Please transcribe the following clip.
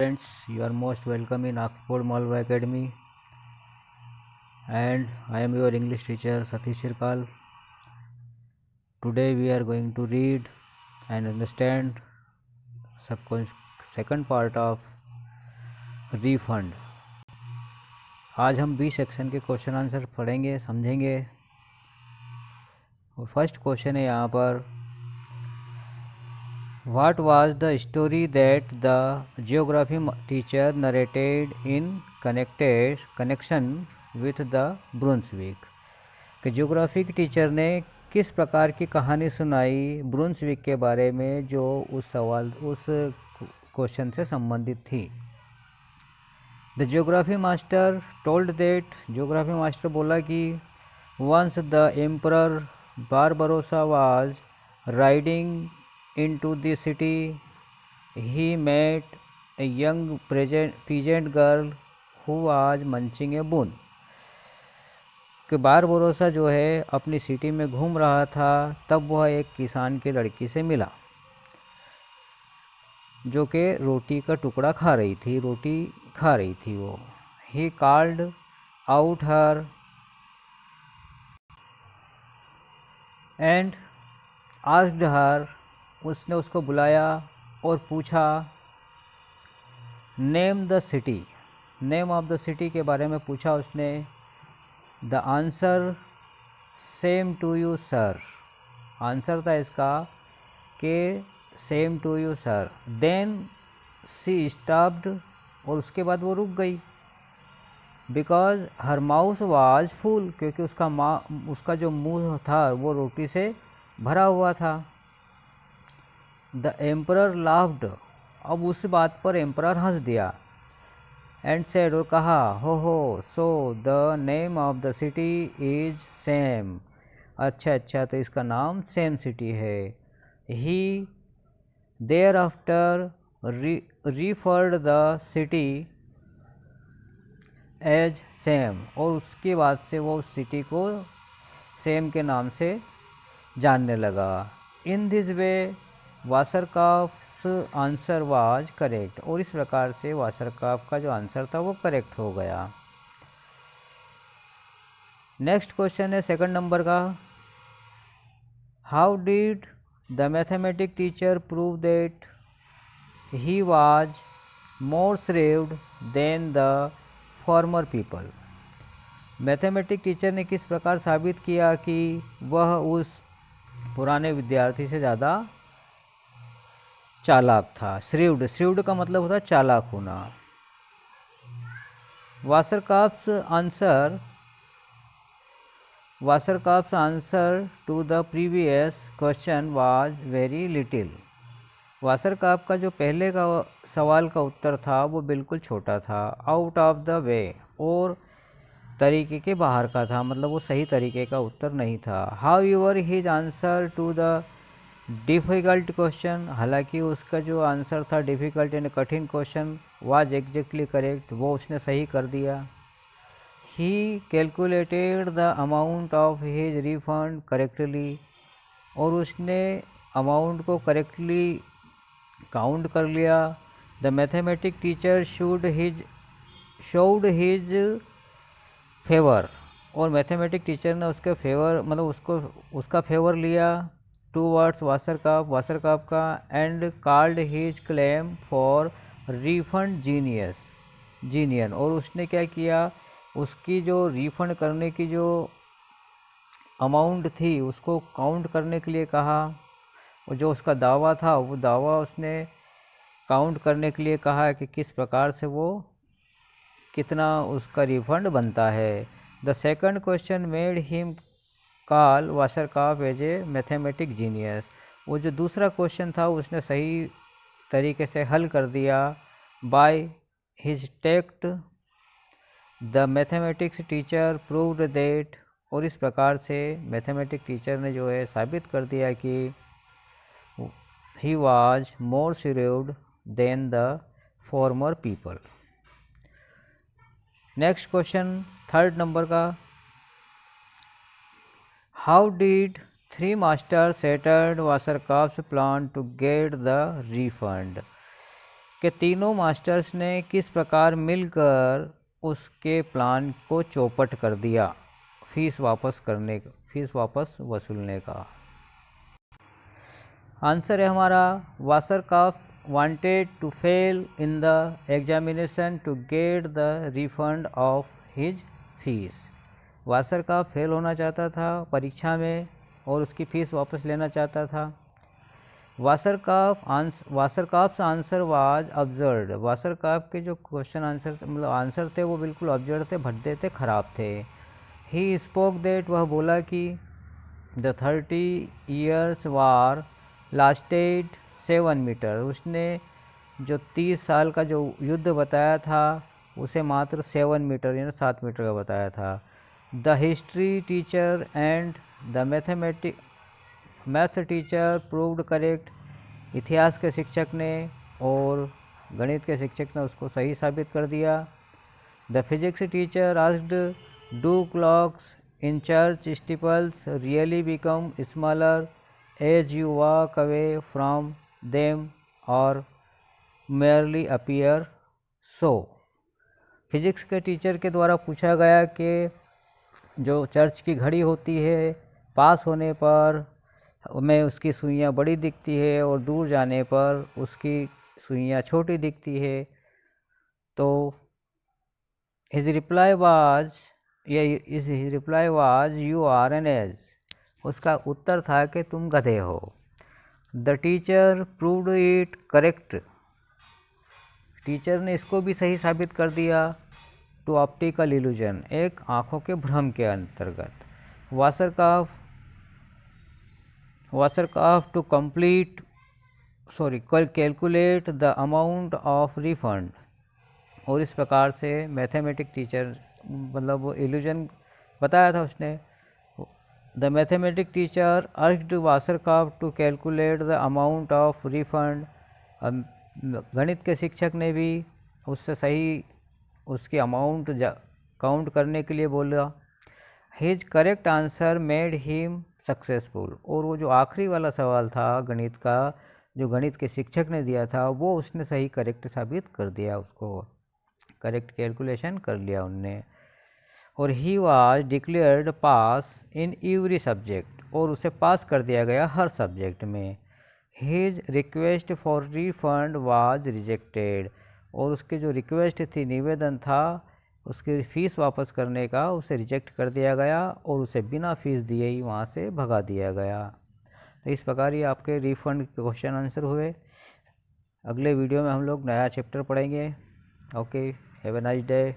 Friends, you are most welcome in Oxford Malwa Academy, and I am your English teacher Satish Shirkal. Today we are going to read and understand second part of refund. आज हम 20 section के question answer पढ़ेंगे, समझेंगे। और first question है यहाँ पर, What was the story that the geography teacher narrated in connection with the ब्रुंसविक? कि ज्योग्राफी की टीचर ने किस प्रकार की कहानी सुनाई ब्रुंसविक के बारे में, जो उस क्वेश्चन से संबंधित थी। The geography master told that, geography master बोला कि once the emperor Barbarossa was riding into the city, he met a young peasant girl who was munching a bun. कि बारबरोसा जो है अपनी सिटी में घूम रहा था, तब वह एक किसान की लड़की से मिला जो कि रोटी का टुकड़ा खा रही थी वो। He called out her and asked her, उसने उसको बुलाया और पूछा, name the city, name of the city के बारे में पूछा उसने। The answer same to you sir, answer था इसका कि same to you sir. Then she stopped, और उसके बाद वो रुक गई। Because her mouth was full, क्योंकि उसका जो मुंह था वो रोटी से भरा हुआ था। द एम्परर लाफ्ड, अब उस बात पर एम्परर हंस दिया। एंड सेड, और कहा, हो so the name of the city is same, अच्छा तो इसका नाम सेम सिटी है। He there after referred the city as same, और उसके बाद से वो उस सिटी को सेम के नाम से जानने लगा। In this way Vasarkaf's answer was correct, और इस प्रकार से वासरकाफ का जो आंसर था वो करेक्ट हो गया। नेक्स्ट क्वेश्चन है सेकंड नंबर का, how did the mathematic teacher prove that he was more shrewd than the former people? Mathematic teacher ने किस प्रकार साबित किया कि वह उस पुराने विद्यार्थी से ज़्यादा चालाक था। श्रीव्ड का मतलब होता है चालाक होना। Vasarkaf's answer to the previous question was very little. Vasarkaf का जो पहले का सवाल का उत्तर था वो बिल्कुल छोटा था। आउट ऑफ द वे, और तरीके के बाहर का था, मतलब वो सही तरीके का उत्तर नहीं था। How your his answer to the difficult question, हालांकि उसका जो आंसर था डिफ़िकल्ट यानी कठिन क्वेश्चन, वाज एग्जैक्टली करेक्ट, वो उसने सही कर दिया। He calculated the amount of his refund correctly, और उसने अमाउंट को करेक्टली काउंट कर लिया। The mathematic teacher showed his favour, और मैथमेटिक टीचर ने उसके फेवर मतलब उसका फेवर लिया टूवर्ड्स वासरकाफ का, and called his claim for refund जीनियन, और उसने क्या किया, उसकी जो रिफंड करने की जो अमाउंट थी उसको काउंट करने के लिए कहा, और जो उसका दावा था वो दावा उसने काउंट करने के लिए कहा कि किस प्रकार से वो कितना उसका रिफंड बनता है। The second question made him call Vasarkaf as a mathematic genius, वो जो दूसरा क्वेश्चन था उसने सही तरीके से हल कर दिया। By his टेक्ट the mathematics teacher proved that, और इस प्रकार से मैथमेटिक टीचर ने जो है साबित कर दिया कि he was more shrewd than the former people. Next question third number का, how did three master settled Vasarkaf's plan to get the refund? कि तीनों मास्टर्स ने किस प्रकार मिलकर उसके प्लान को चौपट कर दिया फीस वापस वसूलने का। आंसर है हमारा Vasarkaf wanted to fail in the examination to get the refund of his fees. Vasarkaf fail होना चाहता था परीक्षा में और उसकी फ़ीस वापस लेना चाहता था। वासरकाफ्स आंसर वाज अब्जर्ड। वासरकाफ के जो क्वेश्चन आंसर मतलब आंसर थे वो बिल्कुल अब्जर्ड थे, भद्दे थे, ख़राब थे। ही स्पोक दैट, वह बोला कि the 30 years war lasted 7 metre. उसने जो 30 साल का जो युद्ध बताया था उसे मात्र 7 मीटर यानी 7 मीटर का बताया था। The history teacher and the math teacher proved correct. इतिहास के शिक्षक ने और गणित के शिक्षक ने उसको सही साबित कर दिया। The physics teacher asked do clocks in church steeples really become smaller as you walk away from them और मेयरली अपीयर सो। फिजिक्स के टीचर के द्वारा पूछा गया कि जो चर्च की घड़ी होती है पास होने पर में उसकी सुइयाँ बड़ी दिखती है और दूर जाने पर उसकी सुइयाँ छोटी दिखती है। तो his reply was you are an ass. उसका उत्तर था कि तुम गधे हो। The teacher proved it correct. Teacher ने इसको भी सही साबित कर दिया। टू ऑप्टिकल इल्यूजन, एक आँखों के भ्रम के अंतर्गत। Vasarkaf to calculate the amount of refund. और इस प्रकार से मैथमेटिक टीचर मतलब वो इल्यूजन बताया था उसने। The mathematic teacher urged Vasarkaf to calculate the amount of refund. गणित के शिक्षक ने भी उससे सही उसकी अमाउंट काउंट करने के लिए बोला। His correct answer made him successful. और वो जो आखिरी वाला सवाल था गणित का जो गणित के शिक्षक ने दिया था वो उसने सही करेक्ट साबित कर दिया, उसको करेक्ट कैलकुलेशन कर लिया उनने। और he was declared pass in every subject, और उसे पास कर दिया गया हर सब्जेक्ट में। His request for refund was rejected. और उसकी जो रिक्वेस्ट थी, निवेदन था उसकी फ़ीस वापस करने का, उसे रिजेक्ट कर दिया गया और उसे बिना फ़ीस दिए ही वहाँ से भगा दिया गया। तो इस प्रकार ये आपके रिफंड के क्वेश्चन आंसर हुए। अगले वीडियो में हम लोग नया चैप्टर पढ़ेंगे। Okay, have a nice day.